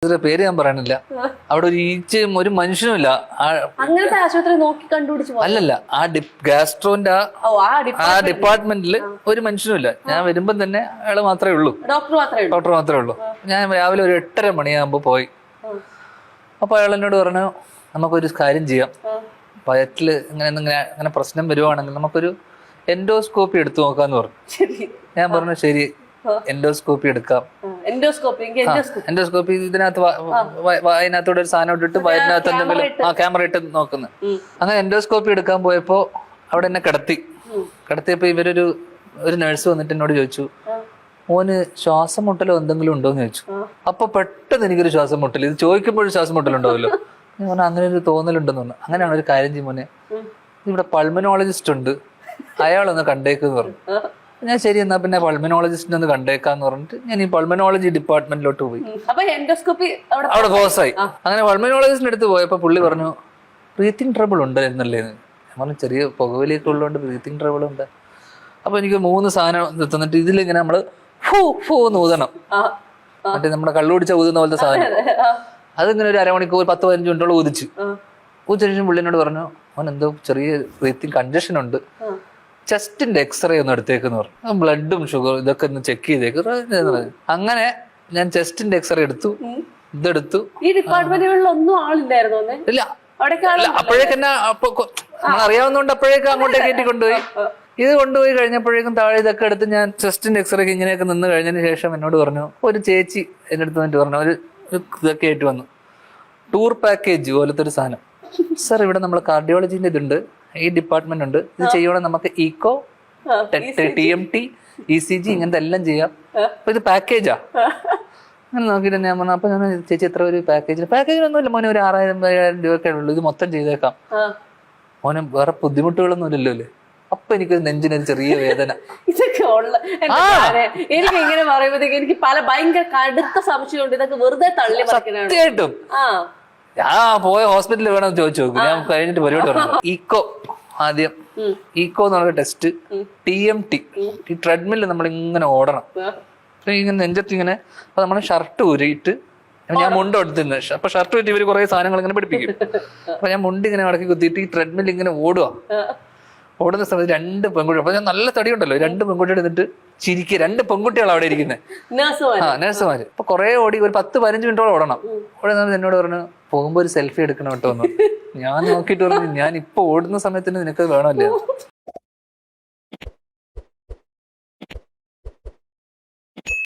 പേര് ഞാൻ പറയണില്ല. അവിടെ ഒരു ഈച്ചയും ഒരു മനുഷ്യനും ഇല്ല. അങ്ങനത്തെ ആശുപത്രി നോക്കി കണ്ടുപിടിച്ചു അല്ലല്ല, ആ ഗാസ്ട്രോന്റെ ആ ഡിപ്പാർട്ട്മെന്റിൽ ഒരു മനുഷ്യനും ഇല്ല. ഞാൻ വരുമ്പം തന്നെ അയാള് മാത്രമേ ഉള്ളൂ, ഡോക്ടർ മാത്രമേ ഉള്ളൂ. ഞാൻ രാവിലെ ഒരു 8:30 മണിയാകുമ്പോ പോയി. അപ്പൊ അയാൾ എന്നോട് പറഞ്ഞു, നമുക്കൊരു കാര്യം ചെയ്യാം, വയറ്റില് ഇങ്ങനെ പ്രശ്നം വരുവാണെങ്കിൽ നമുക്കൊരു എൻഡോസ്കോപ്പി എടുത്തു നോക്കാന്ന് പറഞ്ഞു. ഞാൻ പറഞ്ഞു ശരി, എൻഡോസ്കോപ്പി എടുക്കാം. എൻഡോസ്കോപ്പി ഇതിനകത്ത് അതിനകത്തൂടെ ഒരു സാധനം ഇട്ടിട്ട് വയറ്റിനകത്ത് എന്തെങ്കിലും ക്യാമറ ഇട്ട് നോക്കുന്നു. അങ്ങനെ എൻഡോസ്കോപ്പി എടുക്കാൻ പോയപ്പോ അവിടെ എന്നെ കിടത്തിയപ്പോ ഒരു നഴ്സ് വന്നിട്ട് എന്നോട് ചോദിച്ചു, മോന് ശ്വാസം മുട്ടലോ എന്തെങ്കിലും ഉണ്ടോന്ന് ചോദിച്ചു. അപ്പൊ പെട്ടെന്ന് എനിക്കൊരു ശ്വാസം മുട്ടൽ, ഇത് ചോദിക്കുമ്പോഴും ശ്വാസം മുട്ടലുണ്ടാവല്ലോ. ഞാൻ പറഞ്ഞു അങ്ങനെ ഒരു തോന്നലുണ്ടെന്ന് പറഞ്ഞു. അങ്ങനെയാണ് ഒരു കാര്യം ചെയ്യും മോനെ, ഇവിടെ പൾമനോളജിസ്റ്റ് ഉണ്ട്, അയാളൊന്ന് കണ്ടേക്കെന്ന് പറഞ്ഞു. ഞാൻ ശരി എന്നാ പിന്നെ പൾമനോളജിസ്റ്റിനെ ഒന്ന് കണ്ടേക്കാന്ന് പറഞ്ഞിട്ട് ഞാൻ ഈ പൾമനോളജി ഡിപ്പാർട്ട്മെന്റിലോട്ട് പോയി. അവിടെ ക്ലോസായി. അങ്ങനെ പൾമനോളജിസ്റ്റിന്റെ അടുത്ത് പോയപ്പോ പുള്ളി പറഞ്ഞു ബ്രീത്തിങ് ട്രബിൾ ഉണ്ട് എന്നല്ലേ. ഞാൻ പറഞ്ഞു ചെറിയ പുകവലിയൊക്കെ ഉള്ളതുകൊണ്ട് ബ്രീത്തിങ് ട്രബിൾ ഉണ്ട്. അപ്പൊ എനിക്ക് 3 സാധനം തന്നിട്ട് ഇതിലിങ്ങനെ നമ്മള് ഫൂ ഊതണം, മറ്റേ നമ്മുടെ കള്ളു പിടിച്ച ഊതുന്ന പോലത്തെ സാധനം. അതിങ്ങനെ ഒരു അരമണിക്കൂർ 10-15 മിനിറ്റോളം ഊതിച്ചു. ശേഷം പുള്ളിനോട് പറഞ്ഞു, അവൻ എന്തോ ചെറിയ ബ്രീത്തിങ് കൺജഷൻ ഉണ്ട്, ചെസ്റ്റിന്റെ എക്സ്റേ ഒന്ന് എടുത്തേക്കെന്ന് പറഞ്ഞു. ബ്ലഡും ഷുഗർ ഇതൊക്കെ ഒന്ന് ചെക്ക് ചെയ്തേക്ക്. അങ്ങനെ ഞാൻ ചെസ്റ്റിന്റെ എക്സ്റേ എടുത്തു, ഇതെടുത്തു. ഈ ഡിപ്പാർട്ട്മെന്റുകളിലൊന്നും ആളില്ലായിരുന്നു. ഇല്ല, അപ്പോഴേക്കെന്നെ നമ്മൾ അറിയാവുന്നതുകൊണ്ട് അപ്പോഴേക്കും അങ്ങോട്ടേക്ക് കയറ്റി കൊണ്ടുപോയി. ഇത് കൊണ്ടുപോയി കഴിഞ്ഞപ്പോഴേക്കും താഴെ ഇതൊക്കെ എടുത്ത് ഞാൻ ചെസ്റ്റിന്റെ എക്സ്റേക്ക് ഇങ്ങനെയൊക്കെ നിന്ന് കഴിഞ്ഞതിന് ശേഷം എന്നോട് പറഞ്ഞു, ഒരു ചേച്ചി എന്റെ അടുത്ത് വന്നിട്ട് പറഞ്ഞു, ഒരു ഇതൊക്കെ ആയിട്ട് വന്നു, ടൂർ പാക്കേജ് പോലത്തെ ഒരു സാധനം. സർ, ഇവിടെ നമ്മൾ കാർഡിയോളജിന്റെ ഇതുണ്ട്, ഈ ഡിപ്പാർട്ട്മെന്റ് ഉണ്ട്, ഇത് ചെയ്യണം, നമുക്ക് ഈക്കോ, TMT, ECG ഇങ്ങനത്തെ എല്ലാം ചെയ്യാം. അപ്പൊ ഇത് പാക്കേജാ. അങ്ങനെ നോക്കിയിട്ട് ഞാൻ പറഞ്ഞു, അപ്പൊ ഞാൻ ചേച്ചി എത്ര ഒരു പാക്കേജിനൊന്നുമില്ല മോനെ, ഒരു 6,000-7,000 രൂപയൊക്കെ ഉള്ളൂ, ഇത് മൊത്തം ചെയ്തേക്കാം. മോനെ വേറെ ബുദ്ധിമുട്ടുകളൊന്നും ഇല്ലല്ലോ അല്ലേ. അപ്പൊ എനിക്കൊരു നെഞ്ചിനൊരു ചെറിയ വേദന. ഇതൊക്കെ എനിക്ക് ഇങ്ങനെ പറയുമ്പോഴത്തേക്ക് എനിക്ക് ഭയങ്കര കടുത്ത സംശയമുണ്ട്, ഇതൊക്കെ വെറുതെ തള്ളി മറിക്കാനാണ്. സത്യമായിട്ടും പോയ ഹോസ്പിറ്റലിൽ വേണമെന്ന് ചോദിച്ചു നോക്കും. ഞാൻ കഴിഞ്ഞിട്ട് പരിപാടി പറഞ്ഞു. ഈക്കോ ആദ്യം, ഈക്കോ എന്ന് പറഞ്ഞ ടെസ്റ്റ്, TMT, ഈ ട്രെഡ്മില്ല് നമ്മൾ ഇങ്ങനെ ഓടണം, ഇങ്ങനെ നെഞ്ചത്ത് ഇങ്ങനെ. അപ്പൊ നമ്മള് ഷർട്ട് ഊരിയിട്ട്, ഞാൻ മുണ്ട് എടുത്തിരുന്നു, അപ്പൊ ഷർട്ട് ഊരി ഇവര് കുറെ സാധനങ്ങൾ ഇങ്ങനെ പഠിപ്പിക്കും. അപ്പൊ ഞാൻ മുണ്ട് ഇങ്ങനെ മടക്കി കുത്തിയിട്ട് ഈ ട്രെഡ്മില്ല് ഇങ്ങനെ ഓടുന്ന സമയത്ത് 2 പെൺകുട്ടികൾ, അപ്പൊ ഞാൻ നല്ല തടിയുണ്ടല്ലോ, 2 പെൺകുട്ടികൾ എന്നിട്ട് ചിരിക്കുക. 2 പെൺകുട്ടികളാണ് അവിടെ ഇരിക്കുന്നത്, നഴ്സുമാര്. അപ്പൊ കുറെ ഓടി, ഒരു 10-15 മിനിറ്റോളം ഓടണം. ഓടുന്ന എന്നോട് പറഞ്ഞു, പോകുമ്പോ ഒരു സെൽഫി എടുക്കണം കേട്ടോ എന്ന്. ഞാൻ നോക്കിയിട്ട് പറഞ്ഞു, ഞാൻ ഇപ്പൊ ഓടുന്ന സമയത്തിന് നിനക്ക് വേണമല്ലേ.